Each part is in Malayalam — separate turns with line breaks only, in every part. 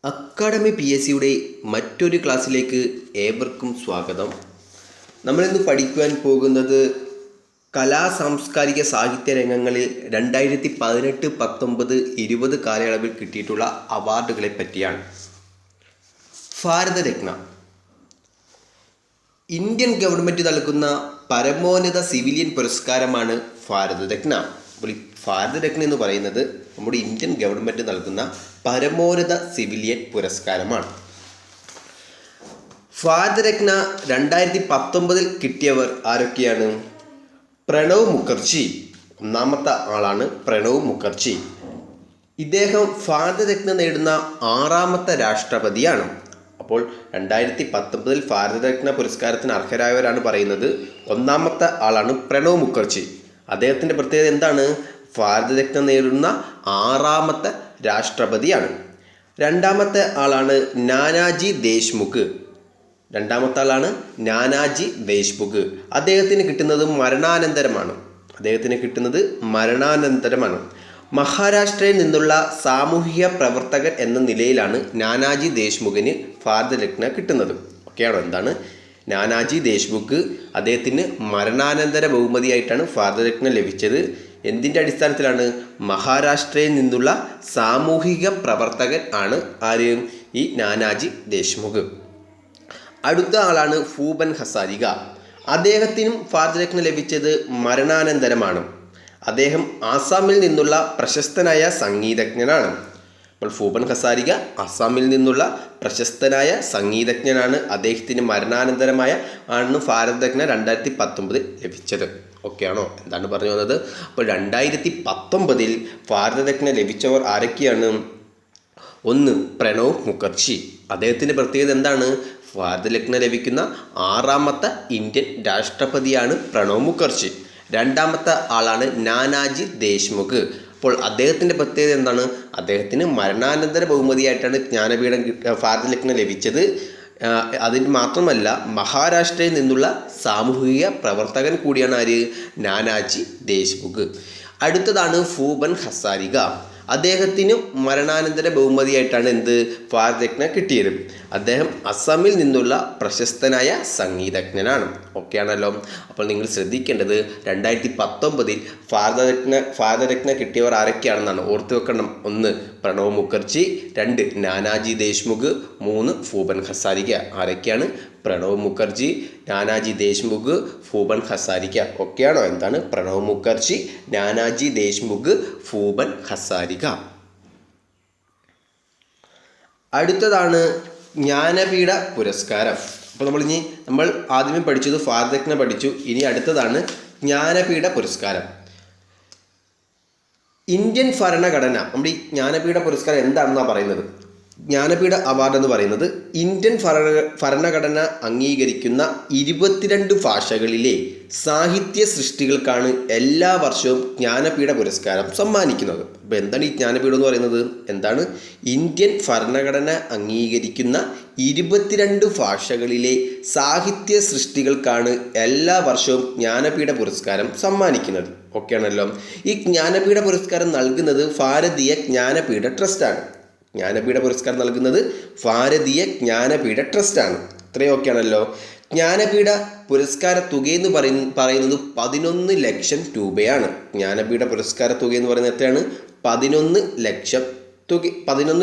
അക്കാഡമി പി എസ് സിയുടെ മറ്റൊരു ക്ലാസ്സിലേക്ക് ഏവർക്കും സ്വാഗതം. നമ്മളിന്ന് പഠിക്കുവാൻ പോകുന്നത് സാംസ്കാരിക സാഹിത്യ രംഗങ്ങളിൽ 2018, 19, 20 കാലയളവിൽ കിട്ടിയിട്ടുള്ള അവാർഡുകളെ പറ്റിയാണ്. ഭാരതരത്ന ഇന്ത്യൻ ഗവൺമെൻറ് നൽകുന്ന പരമോന്നത സിവിലിയൻ പുരസ്കാരമാണ് ഭാരതരത്ന. അപ്പോൾ ഈ ഭാരതരത്ന എന്ന് പറയുന്നത് നമ്മുടെ ഇന്ത്യൻ ഗവൺമെൻറ് നൽകുന്ന പരമോന്നത സിവിലിയൻ പുരസ്കാരമാണ്. ഭാരതരത്ന 2019 കിട്ടിയവർ ആരൊക്കെയാണ്? പ്രണവ് മുഖർജി ഒന്നാമത്തെ ആളാണ്. പ്രണവ് മുഖർജി ഇദ്ദേഹം ഭാരതരത്ന നേടുന്ന 6ാമത്തെ രാഷ്ട്രപതിയാണ്. അപ്പോൾ 2019 ഭാരതരത്ന പുരസ്കാരത്തിന് അർഹരായവരാണ് പറയുന്നത്. ഒന്നാമത്തെ ആളാണ് പ്രണവ് മുഖർജി. അദ്ദേഹത്തിൻ്റെ പ്രത്യേകത എന്താണ്? ഭാരതരത്ന നേടുന്ന 6ാമത്തെ രാഷ്ട്രപതിയാണ്. രണ്ടാമത്തെ ആളാണ് നാനാജി ദേശ്മുഖ്. അദ്ദേഹത്തിന് കിട്ടുന്നത് മരണാനന്തരമാണ്. മഹാരാഷ്ട്രയിൽ നിന്നുള്ള സാമൂഹിക പ്രവർത്തകൻ എന്ന നിലയിലാണ് നാനാജി ദേശ്മുഖിന് ഭാരതരത്ന കിട്ടുന്നത്. ഓക്കെയാണോ? എന്താണ് നാനാജി ദേശ്മുഖ്? അദ്ദേഹത്തിന് മരണാനന്തര ബഹുമതിയായിട്ടാണ് ഭാരതരത്ന ലഭിച്ചത്. എന്തിൻ്റെ അടിസ്ഥാനത്തിലാണ്? മഹാരാഷ്ട്രയിൽ നിന്നുള്ള സാമൂഹിക പ്രവർത്തകൻ ആണ് ആര്? ഈ നാനാജി ദേശ്മുഖ്. അടുത്ത ആളാണ് ഭൂപൻ ഹസാരിക. അദ്ദേഹത്തിനും ഭാരതരത്ന ലഭിച്ചത് മരണാനന്തരമാണ്. അദ്ദേഹം ആസാമിൽ നിന്നുള്ള പ്രശസ്തനായ സംഗീതജ്ഞനാണ്. അപ്പോൾ ഭൂപൻ ഹസാരിക ആസാമിൽ നിന്നുള്ള പ്രശസ്തനായ സംഗീതജ്ഞനാണ്. അദ്ദേഹത്തിന് മരണാനന്തരമായ ആണ് ഭാരതരത്ന 2019 ലഭിച്ചത്. ഓക്കെയാണോ? എന്താണ് പറഞ്ഞു വന്നത്? അപ്പോൾ 2019 ഭാരതരത്ന ലഭിച്ചവർ ആരൊക്കെയാണ്? ഒന്ന്, പ്രണവ് മുഖർജി. അദ്ദേഹത്തിൻ്റെ പ്രത്യേകത എന്താണ്? ഭാരതരത്ന ലഭിക്കുന്ന 6ാമത്തെ ഇന്ത്യൻ രാഷ്ട്രപതിയാണ് പ്രണവ് മുഖർജി. രണ്ടാമത്തെ ആളാണ് നാനാജി ദേശ്മുഖ്. അപ്പോൾ അദ്ദേഹത്തിൻ്റെ പ്രത്യേകത എന്താണ്? അദ്ദേഹത്തിന് മരണാനന്തര ബഹുമതിയായിട്ടാണ് ജ്ഞാനപീഠം ഭാരതരത്ന ലഭിച്ചത്. അതിന് മാത്രമല്ല, മഹാരാഷ്ട്രയിൽ നിന്നുള്ള സാമൂഹിക പ്രവർത്തകൻ കൂടിയാണ് ആര്? നാനാജി ദേശ്മുഖ്. അടുത്തതാണ് ഭൂപൻ ഹസാരിക. അദ്ദേഹത്തിനും മരണാനന്തര ബഹുമതിയായിട്ടാണ് ഭാരതരത്ന കിട്ടിയത്. അദ്ദേഹം അസമിൽ നിന്നുള്ള പ്രശസ്തനായ സംഗീതജ്ഞനാണ്. ഓക്കെയാണല്ലോ? അപ്പോൾ നിങ്ങൾ ശ്രദ്ധിക്കേണ്ടത് 2019 ഭാരതരത്ന കിട്ടിയവർ ആരൊക്കെയാണെന്നാണ് ഓർത്തു വെക്കണം. 1, പ്രണവ് മുഖർജി. 2, നാനാജി ദേശ്മുഖ്. 3, ഭൂപൻ ഹസാരിക. ആരൊക്കെയാണ്? പ്രണവ് മുഖർജി, നാനാജി ദേശ്മുഖ്, ഭൂപൻ ഹസാരിക. ഓക്കെയാണോ? എന്താണ്? പ്രണവ് മുഖർജി, നാനാജി ദേശ്മുഖ്, ഭൂപൻ ഹസാരിക. അടുത്തതാണ് ജ്ഞാനപീഠ പുരസ്കാരം. അപ്പോൾ നമ്മൾ ആദ്യമേ പഠിച്ചത് ഭാരതരത്ന പഠിച്ചു. ഇനി അടുത്തതാണ് ജ്ഞാനപീഠ പുരസ്കാരം. ഇന്ത്യൻ ഭരണഘടന നമ്മുടെ ഈ ജ്ഞാനപീഠ പുരസ്കാരം എന്താണെന്നാണ് പറയുന്നത്? ജ്ഞാനപീഠ അവാർഡ് എന്ന് പറയുന്നത് ഇന്ത്യൻ ഭരണഘടന അംഗീകരിക്കുന്ന 22 ഭാഷകളിലെ സാഹിത്യ സൃഷ്ടികൾക്കാണ് എല്ലാ വർഷവും ജ്ഞാനപീഠ പുരസ്കാരം സമ്മാനിക്കുന്നത്. അപ്പോൾ എന്താണ് ഈ ജ്ഞാനപീഠം എന്ന് പറയുന്നത്? എന്താണ്? ഇന്ത്യൻ ഭരണഘടന അംഗീകരിക്കുന്ന 22 ഭാഷകളിലെ സാഹിത്യ സൃഷ്ടികൾക്കാണ് എല്ലാ വർഷവും ജ്ഞാനപീഠ പുരസ്കാരം സമ്മാനിക്കുന്നത്. ഓക്കെയാണല്ലോ? ഈ ജ്ഞാനപീഠ പുരസ്കാരം നൽകുന്നത് ഭാരതീയ ജ്ഞാനപീഠ ട്രസ്റ്റാണ്. ജ്ഞാനപീഠ പുരസ്കാരം നൽകുന്നത് ഭാരതീയ ജ്ഞാനപീഠ ട്രസ്റ്റാണ്. ഇത്രയൊക്കെയാണല്ലോ. ജ്ഞാനപീഠ പുരസ്കാര തുകയെന്ന് പറയുന്നത് 11 ലക്ഷം രൂപയാണ്. ജ്ഞാനപീഠ പുരസ്കാര തുക എന്ന് പറയുന്നത് എത്രയാണ്? 11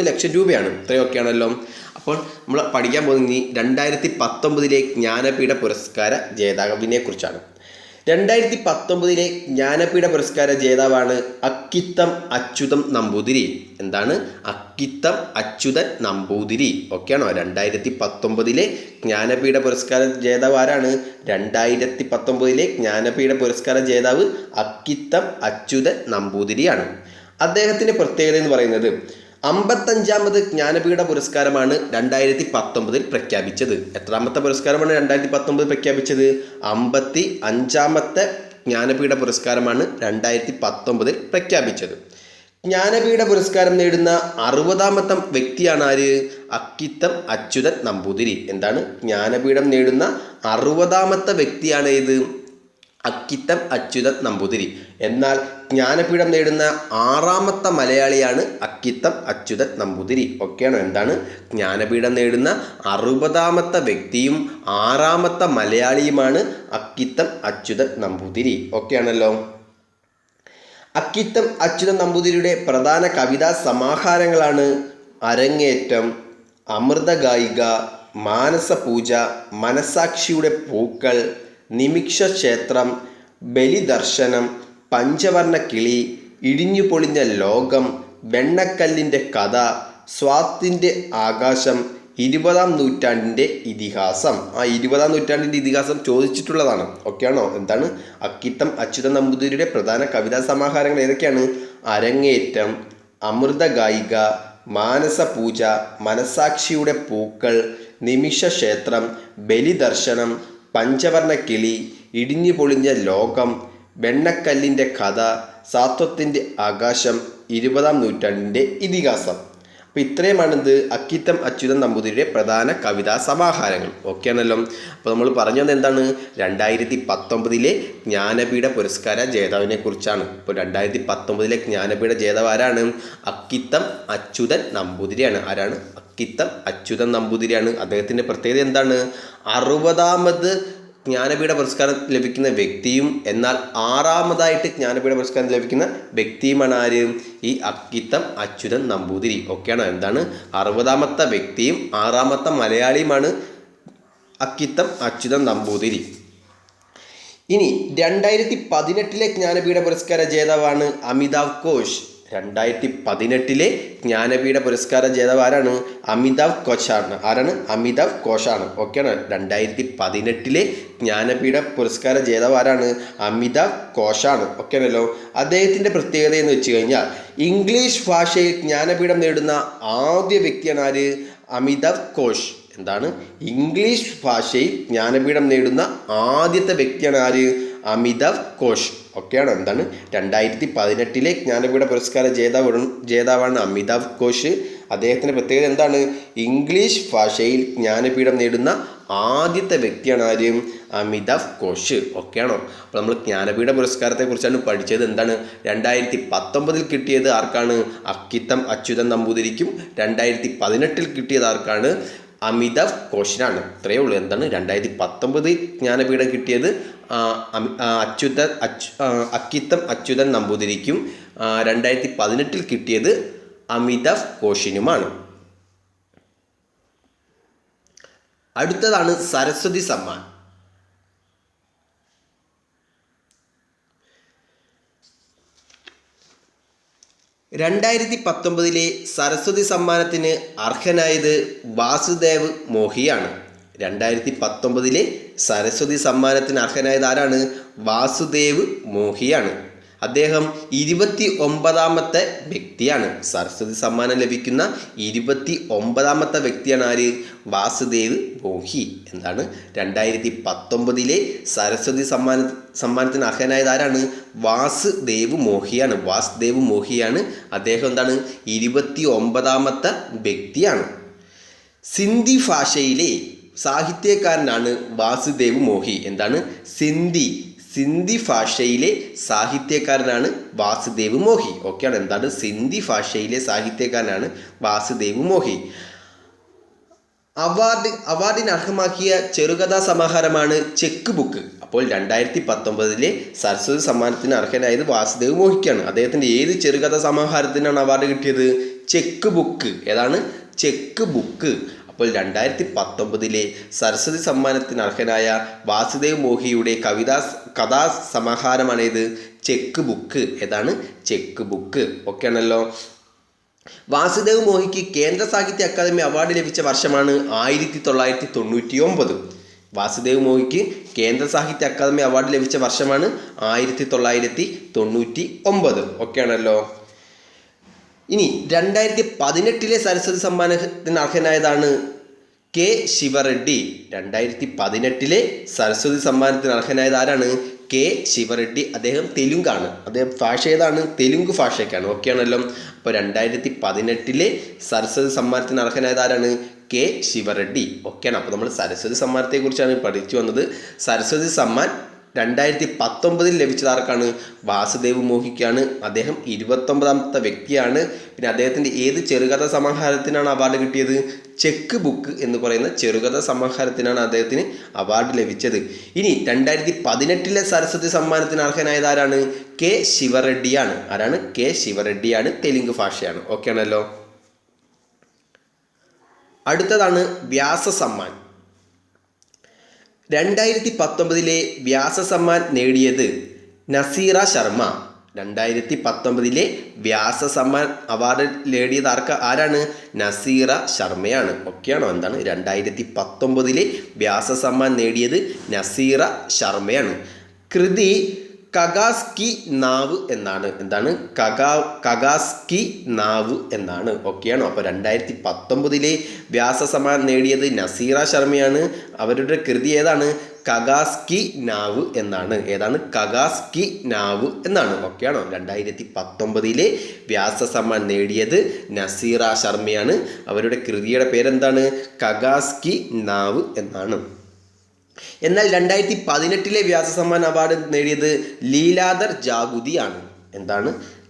ലക്ഷം രൂപയാണ്. ഇത്രയൊക്കെയാണല്ലോ. അപ്പോൾ നമ്മൾ പഠിക്കാൻ പോകുന്നത് 2019 ജ്ഞാനപീഠ പുരസ്കാര ജേതാവിനെ കുറിച്ചാണ്. 2019 ജ്ഞാനപീഠ പുരസ്കാര ജേതാവാണ് അക്കിത്തം അച്യുതൻ നമ്പൂതിരി. എന്താണ്? അക്കിത്തം അച്യുതൻ നമ്പൂതിരി. ഓക്കെയാണോ? 2019 ജ്ഞാനപീഠ പുരസ്കാര ജേതാവ് ആരാണ്? 2019 ജ്ഞാനപീഠ പുരസ്കാര ജേതാവ് അക്കിത്തം അച്യുതൻ നമ്പൂതിരിയാണ്. അദ്ദേഹത്തിൻ്റെ പ്രത്യേകത എന്ന് പറയുന്നത് 55ാമത് ജ്ഞാനപീഠ പുരസ്കാരമാണ് 2019 പ്രഖ്യാപിച്ചത്. എത്രാമത്തെ പുരസ്കാരമാണ് 2019 പ്രഖ്യാപിച്ചത്? 55ാമത്തെ ജ്ഞാനപീഠ പുരസ്കാരമാണ് 2019 പ്രഖ്യാപിച്ചത്. ജ്ഞാനപീഠ പുരസ്കാരം നേടുന്ന 60ാമത്തെ വ്യക്തിയാണ് ആര്? അക്കിത്തം അച്യുതൻ നമ്പൂതിരി. എന്താണ്? ജ്ഞാനപീഠം നേടുന്ന 60ാമത്തെ വ്യക്തിയാണ് ഇത്? അക്കിത്തം അച്യുതൻ നമ്പൂതിരി. എന്നാൽ ജ്ഞാനപീഠം നേടുന്ന 6ാമത്തെ മലയാളിയാണ് അക്കിത്തം അച്യുതൻ നമ്പൂതിരി. ഒക്കെയാണോ? എന്താണ്? ജ്ഞാനപീഠം നേടുന്ന 60ാമത്തെ വ്യക്തിയും 6ാമത്തെ മലയാളിയുമാണ് അക്കിത്തം അച്യുതൻ നമ്പൂതിരി. ഒക്കെയാണല്ലോ. അക്കിത്തം അച്യുതൻ നമ്പൂതിരിയുടെ പ്രധാന കവിതാ സമാഹാരങ്ങളാണ് അരങ്ങേറ്റം, അമൃതഗായിക, മാനസപൂജ, മനസാക്ഷിയുടെ പൂക്കൾ, നിമിഷക്ഷേത്രം, ബലിദർശനം, പഞ്ചവർണ്ണ കിളി, ഇടിഞ്ഞുപൊളിഞ്ഞ ലോകം, വെണ്ണക്കല്ലിൻ്റെ കഥ, സ്വാത്തിൻ്റെ ആകാശം, 20ാം നൂറ്റാണ്ടിൻ്റെ ഇതിഹാസം. 20ാം നൂറ്റാണ്ടിൻ്റെ ഇതിഹാസം ചോദിച്ചിട്ടുള്ളതാണ്. ഒക്കെയാണോ? എന്താണ്? അക്കിത്തം അച്യുതൻ നമ്പൂതിരിയുടെ പ്രധാന കവിതാ സമാഹാരങ്ങൾ ഏതൊക്കെയാണ്? അരങ്ങേറ്റം, അമൃതഗായിക, മാനസപൂജ, മനസാക്ഷിയുടെ പൂക്കൾ, നിമിഷക്ഷേത്രം, ബലിദർശനം, പഞ്ചവർണ്ണ കിളി, ഇടിഞ്ഞുപൊളിഞ്ഞ ലോകം, വെണ്ണക്കല്ലിൻ്റെ കഥ, സാത്വത്തിൻ്റെ ആകാശം, 20ാം നൂറ്റാണ്ടിൻ്റെ ഇതിഹാസം. അപ്പോൾ ഇത്രയുമാണിത് അക്കിത്തം അച്യുതൻ നമ്പൂതിരിയുടെ പ്രധാന കവിതാ സമാഹാരങ്ങൾ. ഓക്കെയാണല്ലോ. അപ്പോൾ നമ്മൾ പറഞ്ഞത് എന്താണ്? 2019 ജ്ഞാനപീഠ പുരസ്കാര ജേതാവിനെ കുറിച്ചാണ്. ഇപ്പോൾ 2019 ജ്ഞാനപീഠ ജേതാവ് ആരാണ്? അക്കിത്തം അച്യുതൻ നമ്പൂതിരിയാണ്. ആരാണ്? അക്കിത്തം അച്യുതൻ നമ്പൂതിരിയാണ്. അദ്ദേഹത്തിൻ്റെ പ്രത്യേകത എന്താണ്? 60ാമത് ജ്ഞാനപീഠ പുരസ്കാരം ലഭിക്കുന്ന വ്യക്തിയും എന്നാൽ 6ാമതായിട്ട് ജ്ഞാനപീഠ പുരസ്കാരം ലഭിക്കുന്ന വ്യക്തിയുമാണ് ആര്? ഈ അക്കിത്തം അച്യുതൻ നമ്പൂതിരി. ഒക്കെയാണ്. എന്താണ്? 60ാമത്തെ വ്യക്തിയും 6ാമത്തെ മലയാളിയുമാണ് അക്കിത്തം അച്യുതൻ നമ്പൂതിരി. ഇനി 2018 ജ്ഞാനപീഠ പുരസ്കാര ജേതാവാണ് അമിതാവ് ഘോഷ്. 2018 ജ്ഞാനപീഠ പുരസ്കാര ജേതാവ് ആരാണ്? അമിതാവ് ഘോഷാണ്. ആരാണ്? അമിതാവ് ഘോഷാണ്. ഓക്കെയാണ്. 2018 ജ്ഞാനപീഠ പുരസ്കാര ജേതാവ് ആരാണ്? അമിതാവ് ഘോഷാണ്. ഓക്കെയാണല്ലോ. അദ്ദേഹത്തിൻ്റെ പ്രത്യേകത എന്ന് വെച്ച് കഴിഞ്ഞാൽ ഇംഗ്ലീഷ് ഭാഷയിൽ ജ്ഞാനപീഠം നേടുന്ന ആദ്യ വ്യക്തിയാണ് ആര്? അമിതാവ് ഘോഷ്. എന്താണ്? ഇംഗ്ലീഷ് ഭാഷയിൽ ജ്ഞാനപീഠം നേടുന്ന ആദ്യത്തെ വ്യക്തിയാണ് ആര്? അമിതാവ് ഘോഷ്. ഒക്കെയാണ്. എന്താണ്? 2018 ജ്ഞാനപീഠ പുരസ്കാര ജേതാവാണ് അമിതാവ് ഘോഷ്. അദ്ദേഹത്തിൻ്റെ പ്രത്യേകത എന്താണ്? ഇംഗ്ലീഷ് ഭാഷയിൽ ജ്ഞാനപീഠം നേടുന്ന ആദ്യത്തെ വ്യക്തിയാണ് ആര്? അമിതാവ് ഘോഷ്. ഓക്കെയാണോ? അപ്പോൾ നമ്മൾ ജ്ഞാനപീഠ പുരസ്കാരത്തെക്കുറിച്ചാണ് പഠിച്ചത്. എന്താണ്? 2019 കിട്ടിയത് ആർക്കാണ്? അക്കിത്തം അച്യുതൻ നമ്പൂതിരിക്കും. 2018 കിട്ടിയത് ആർക്കാണ്? അമിതാവ് ഘോഷിനാണ്. ഇത്രയേ ഉള്ളൂ. എന്താണ്? 2019 ജ്ഞാനപീഠം കിട്ടിയത് അക്കിത്തം അച്യുതൻ നമ്പൂതിരിക്കും. 2018 കിട്ടിയത് അമിതാവ് ഘോഷിനുമാണ്. അടുത്തതാണ് സരസ്വതി സമ്മാൻ. 2019 സരസ്വതി സമ്മാനത്തിന് അർഹനായത് വാസുദേവ് മോഹിയാണ്. 2019 സരസ്വതി സമ്മാനത്തിന് അർഹനായത് ആരാണ്? വാസുദേവ് മോഹിയാണ്. അദ്ദേഹം 29ാമത്തെ വ്യക്തിയാണ്. സരസ്വതി സമ്മാനം ലഭിക്കുന്ന 29ാമത്തെ വ്യക്തിയാണ് ആര്? വാസുദേവ് മോഹി. എന്താണ്? 2019 സരസ്വതി സമ്മാനത്തിന് അർഹനായത് ആരാണ്? വാസുദേവ് മോഹിയാണ്. വാസുദേവ് മോഹിയാണ്. അദ്ദേഹം എന്താണ്? 29ാമത്തെ വ്യക്തിയാണ്. സിന്ധി ഭാഷയിലെ സാഹിത്യകാരനാണ് വാസുദേവ് മോഹി. എന്താണ്? സിന്ധി ഭാഷയിലെ സാഹിത്യകാരനാണ് വാസുദേവ് മോഹി. ഓക്കെയാണ്. എന്താണ്? സിന്ധി ഭാഷയിലെ സാഹിത്യകാരനാണ് വാസുദേവ് മോഹി. അവാർഡിന് അർഹമാക്കിയ ചെറുകഥാ സമാഹാരമാണ് ചെക്ക് ബുക്ക്. അപ്പോൾ 2019 സരസ്വതി സമ്മാനത്തിന് അർഹനായത് വാസുദേവ് മോഹിക്കാണ്. അദ്ദേഹത്തിൻ്റെ ഏത് ചെറുകഥാ സമാഹാരത്തിനാണ് അവാർഡ് കിട്ടിയത്? Check book. ഏതാണ്? Check book. അപ്പോൾ 2019 സരസ്വതി സമ്മാനത്തിന് അർഹനായ വാസുദേവ് മോഹിയുടെ കഥാ സമാഹാരമാണേത്? Check book. ഏതാണ്? Check book. ഓക്കെ ആണല്ലോ. വാസുദേവ് മോഹിക്ക് കേന്ദ്ര സാഹിത്യ അക്കാദമി അവാർഡ് ലഭിച്ച വർഷമാണ് 1999. വാസുദേവ് മോഹിക്ക് കേന്ദ്ര സാഹിത്യ അക്കാദമി അവാർഡ് ലഭിച്ച വർഷമാണ് 1999. ഓക്കെ ആണല്ലോ. ഇനി 2018 സരസ്വതി സമ്മാനത്തിന് അർഹനായതാണ് കെ ശിവറെഡ്ഡി. 2018 സരസ്വതി സമ്മാനത്തിന് അർഹനായത് ആരാണ്? കെ ശിവറെഡ്ഡി. അദ്ദേഹം തെലുങ്കാണ്. അദ്ദേഹം ഭാഷ ഏതാണ്? തെലുങ്ക് ഭാഷയ്ക്കാണ്. ഓക്കെ ആണല്ലോ. അപ്പോൾ 2018 സരസ്വതി സമ്മാനത്തിന് അർഹനായത് ആരാണ്? കെ ശിവറെഡ്ഡി. ഓക്കെയാണ്. അപ്പോൾ നമ്മൾ സരസ്വതി സമ്മാനത്തെക്കുറിച്ചാണ് പഠിച്ചു വന്നത്. സരസ്വതി സമ്മാൻ 2019 ലഭിച്ചത് ആർക്കാണ്? വാസുദേവ് മോഹിക്കാണ്. അദ്ദേഹം 29ാമത്തെ വ്യക്തിയാണ്. പിന്നെ അദ്ദേഹത്തിൻ്റെ ഏത് ചെറുകഥാ സമാഹാരത്തിനാണ് അവാർഡ് കിട്ടിയത്? ചെക്ക് ബുക്ക് എന്ന് പറയുന്ന ചെറുകഥാ സമാഹാരത്തിനാണ് അദ്ദേഹത്തിന് അവാർഡ് ലഭിച്ചത്. ഇനി 2018 സരസ്വതി സമ്മാനത്തിന് അർഹനായത് ആരാണ്? കെ ശിവറെഡ്ഡിയാണ്. ആരാണ്? കെ ശിവറെഡ്ഡിയാണ്. തെലുങ്ക് ഭാഷയാണ്. ഓക്കെ ആണല്ലോ. അടുത്തതാണ് വ്യാസ സമ്മാൻ. 2019 വ്യാസ സമ്മാൻ നേടിയത് നസീറ ശർമ്മ. 2019 വ്യാസ സമ്മാൻ അവാർഡ് നേടിയത് ആരാണ്? നസീറ ശർമ്മയാണ്. ഓക്കെയാണോ? എന്താണ് 2019 വ്യാസ സമ്മാൻ നേടിയത് നസീറ ശർമ്മയാണ്. കൃതി കഗാസ്കി നാവ് എന്നാണ്. എന്താണ്? കഗാസ്കി നാവ് എന്നാണ്. ഓക്കെയാണോ? അപ്പോൾ 2019 വ്യാസ സമ്മാൻ നേടിയത് നസീറ ശർമ്മയാണ്. അവരുടെ കൃതി ഏതാണ്? കഗാസ്കി നാവ് എന്നാണ്. ഏതാണ്? കഗാസ്കി നാവ് എന്നാണ്. ഓക്കെയാണോ? 2019 വ്യാസ സമ്മാൻ നേടിയത് നസീറ ശർമ്മയാണ്. അവരുടെ കൃതിയുടെ പേരെന്താണ്? കഗാസ്കി നാവ് എന്നാണ്. എന്നാൽ 2018 വ്യാസ സമ്മാൻ അവാർഡ് നേടിയത് ലീലാധർ ജാഗുതിയാണ്. എന്താണ്?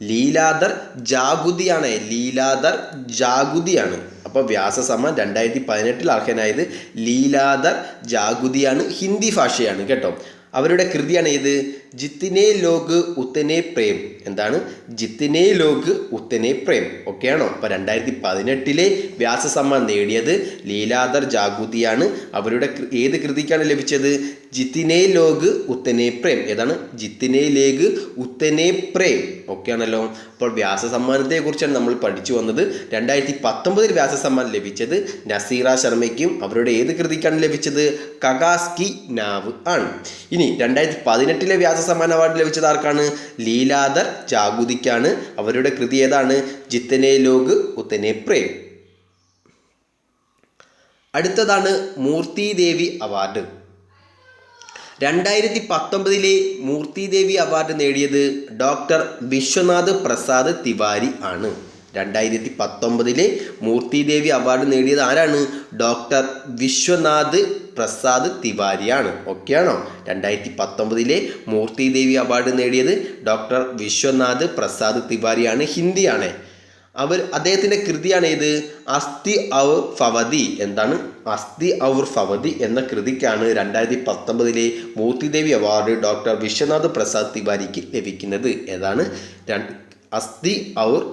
ലീലാധർ ജാഗുതിയാണ്. ലീലാധർ ജാഗുതിയാണ്. അപ്പോൾ വ്യാസ സമ്മാൻ 2018 അർഹനായത് ലീലാധർ ജാഗുതിയാണ്. ഹിന്ദി ഭാഷയാണ് കേട്ടോ. അവരുടെ കൃതിയാണ് ഏത്? ജിത്തിനെ ലോക് ഉത്തനെ പ്രേം. എന്താണ്? ജിത്തിനെ ലോക് ഉത്തനെ പ്രേം. ഓക്കെയാണോ? അപ്പോൾ 2018 വ്യാസ സമ്മാൻ നേടിയത് ലീലാധർ ജാഗുതിയാണ്. അവരുടെ ഏത് കൃതിക്കാണ് ലഭിച്ചത്? ജിത്തിനെ ലോക് ഉത്തനെ പ്രേം. ഏതാണ്? ജിത്തിനെ ലേഗ് ഉത്തനെ പ്രേം. ഓക്കെ ആണല്ലോ. അപ്പോൾ വ്യാസ സമ്മാനത്തെക്കുറിച്ചാണ് നമ്മൾ പഠിച്ചു വന്നത്. 2019 വ്യാസ സമ്മാൻ ലഭിച്ചത് നസീറ ശർമ്മയ്ക്കും അവരുടെ ഏത് കൃതിക്കാണ് ലഭിച്ചത്? കഗാസ്കി നാവ് ആണ്. ഇനി 2018 വ്യാസ സമ്മാൻ അവാർഡ് ലഭിച്ചത് ആർക്കാണ്? ലീലാധർ ജാഗുതിക്കാണ്. അവരുടെ കൃതി ഏതാണ്? ജിത്തനെ ലോക് ഉത്തനെ പ്രേം. അടുത്തതാണ് മൂർത്തി ദേവി അവാർഡ്. 2019 മൂർത്തി ദേവി അവാർഡ് നേടിയത് ഡോക്ടർ വിശ്വനാഥ് പ്രസാദ് തിവാരി ആണ്. 2019 മൂർത്തി ദേവി അവാർഡ് നേടിയത് ആരാണ്? ഡോക്ടർ വിശ്വനാഥ് പ്രസാദ് തിവാരിയാണ്. ഓക്കെയാണോ? 2019 മൂർത്തി ദേവി അവാർഡ് നേടിയത് ഡോക്ടർ വിശ്വനാഥ് പ്രസാദ് തിവാരിയാണ്. ഹിന്ദിയാണ്. അദ്ദേഹത്തിൻ്റെ കൃതിയാണ് ഏത്? അസ്ഥി ഔർ ഫവതി. എന്താണ്? അസ്ഥി ഔർ ഫവതി എന്ന കൃതിക്കാണ് 2019 മൂർത്തി ദേവി അവാർഡ് ഡോക്ടർ വിശ്വനാഥ് പ്രസാദ് തിവാരിക്ക് ലഭിക്കുന്നത്. ഏതാണ്? അസ്ഥി ഔർ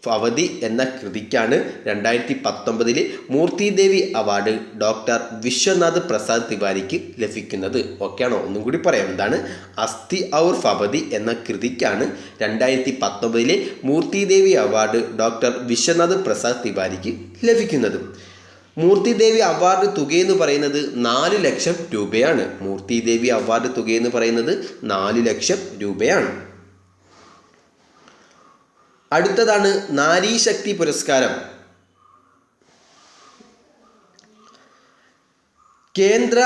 ഫവതി എന്ന കൃതിക്കാണ് 2019 മൂർത്തി ദേവി അവാർഡ് ഡോക്ടർ വിശ്വനാഥ് പ്രസാദ് തിവാരിക്ക് ലഭിക്കുന്നത്. ഓക്കെയാണോ? ഒന്നും കൂടി പറയാം. എന്താണ്? അസ്ഥി ഔർ ഫവതി എന്ന കൃതിക്കാണ് 2019 മൂർത്തി ദേവി അവാർഡ് ഡോക്ടർ വിശ്വനാഥ് പ്രസാദ് തിവാരിക്ക് ലഭിക്കുന്നത്. മൂർത്തി ദേവി അവാർഡ് തുകയെന്ന് പറയുന്നത് 4 ലക്ഷം രൂപയാണ്. മൂർത്തി ദേവി അവാർഡ് തുകയെന്ന് പറയുന്നത് 4 ലക്ഷം രൂപയാണ്. അടുത്തതാണ് നാരീശക്തി പുരസ്കാരം. കേന്ദ്ര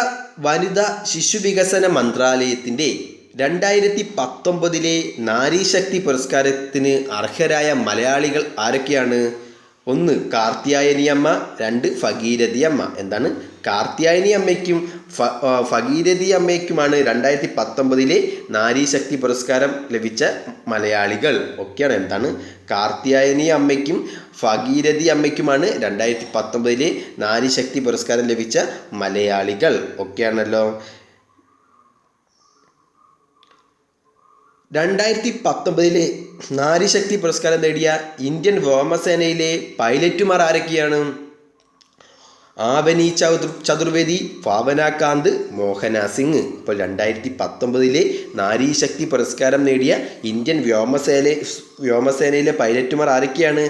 വനിതാ ശിശുവികസന മന്ത്രാലയത്തിൻ്റെ 2019 നാരീശക്തി പുരസ്കാരത്തിന് അർഹരായ മലയാളികൾ ആരൊക്കെയാണ്? 1 കാർത്യായനി അമ്മ, 2 ഭഗീരഥി അമ്മ. എന്താണ്? കാർത്യായനി അമ്മയ്ക്കും ഭഗീരഥി അമ്മയ്ക്കുമാണ് 2019 നാരീശക്തി പുരസ്കാരം ലഭിച്ച മലയാളികൾ. ഒക്കെയാണ്. എന്താണ്? കാർത്യായനി അമ്മയ്ക്കും ഭഗീരഥി അമ്മയ്ക്കുമാണ് 2019 നാരീശക്തി പുരസ്കാരം ലഭിച്ച മലയാളികൾ. ഒക്കെയാണല്ലോ. 2019 നാരീശക്തി പുരസ്കാരം നേടിയ ഇന്ത്യൻ വ്യോമസേനയിലെ പൈലറ്റുമാർ ആരൊക്കെയാണ്? ആവനി ചതുർവേദി, ഭാവന കാന്ത്, മോഹന സിംഗ്. ഇപ്പോൾ 2019 നാരീശക്തി പുരസ്കാരം നേടിയ ഇന്ത്യൻ വ്യോമസേനയിലെ പൈലറ്റുമാർ ആരൊക്കെയാണ്?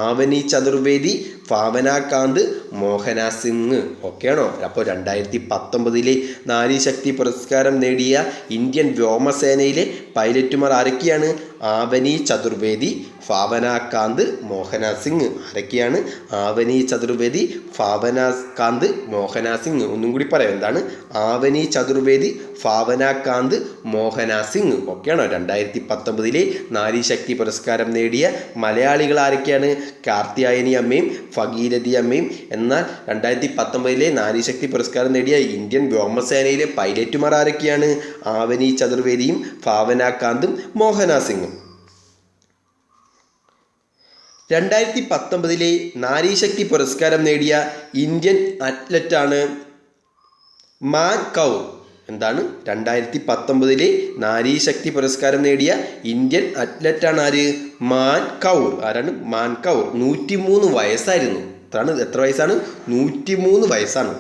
ആവനി ചതുർവേദി, ഭാവന കാന്ത്, മോഹന സിംഗ്. ഓക്കെയാണോ? അപ്പോൾ 2019 നാരീശക്തി പുരസ്കാരം നേടിയ ഇന്ത്യൻ വ്യോമസേനയിലെ പൈലറ്റുമാർ ആരൊക്കെയാണ്? ആവനി ചതുർവേദി, ഭാവന കാന്ത്, മോഹന സിംഗ്. ആരൊക്കെയാണ്? ആവനി ചതുർവേദി, ഭാവന കാന്ത്, മോഹന സിംഗ്. ഒന്നും കൂടി പറയാം. എന്താണ്? ആവനി ചതുർവേദി, ഭാവന കാന്ത്, മോഹന സിംഗ്. ഓക്കെയാണോ? 2019 നാരീശക്തി പുരസ്കാരം നേടിയ മലയാളികൾ ആരൊക്കെയാണ്? കാർത്യായനി അമ്മയും ഭഗീരഥി അമ്മയും. എന്നാൽ 2019 നാരീശക്തി പുരസ്കാരം നേടിയ ഇന്ത്യൻ വ്യോമസേനയിലെ പൈലറ്റുമാർ ആരൊക്കെയാണ്? ആവനി ചതുർവേദിയും ഭാവന കാന്തും മോഹന സിംഗും. 2019 നാരീശക്തി പുരസ്കാരം നേടിയ ഇന്ത്യൻ അത്ലറ്റാണ് മാൻ കൗർ. എന്താണ്? 2019 നാരീശക്തി പുരസ്കാരം നേടിയ ഇന്ത്യൻ അത്ലറ്റാണ് ആര്? മാൻ കൗർ. ആരാണ്? മാൻ കൗർ. 103 വയസ്സായിരുന്നു. എത്ര വയസ്സാണ്? 103 വയസ്സാണ്.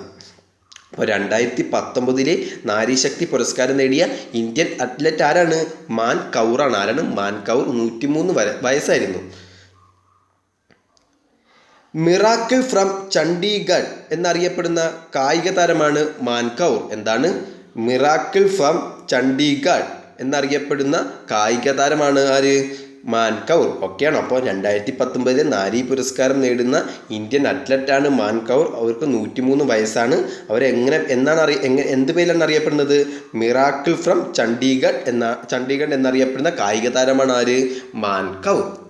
അപ്പോൾ 2019 നാരീശക്തി പുരസ്കാരം നേടിയ ഇന്ത്യൻ അത്ലറ്റ് ആരാണ്? മാൻ കൗറാണ്. ആരാണ്? മാൻ കൗർ. 103 വയസ്സായിരുന്നു. മിറാക്കിൾ ഫ്രം ചണ്ഡീഗഡ് എന്നറിയപ്പെടുന്ന കായിക താരമാണ് മാൻ കൗർ. എന്താണ്? മിറാക്കിൾ ഫ്രം ചണ്ഡീഗഡ് എന്നറിയപ്പെടുന്ന കായിക താരമാണ് ആര്? മാൻ കൗർ. ഓക്കെയാണ്. അപ്പോൾ 2019 നാരി പുരസ്കാരം നേടുന്ന ഇന്ത്യൻ അത്ലറ്റാണ് മാൻ കൗർ. അവർക്ക് 103 വയസ്സാണ്. എന്ത് പേരിലാണ് അറിയപ്പെടുന്നത്? മിറാക്കിൾ ഫ്രം ചണ്ഡീഗഡ് എന്നറിയപ്പെടുന്ന കായിക താരമാണ് ആര്? മാൻ കൗർ.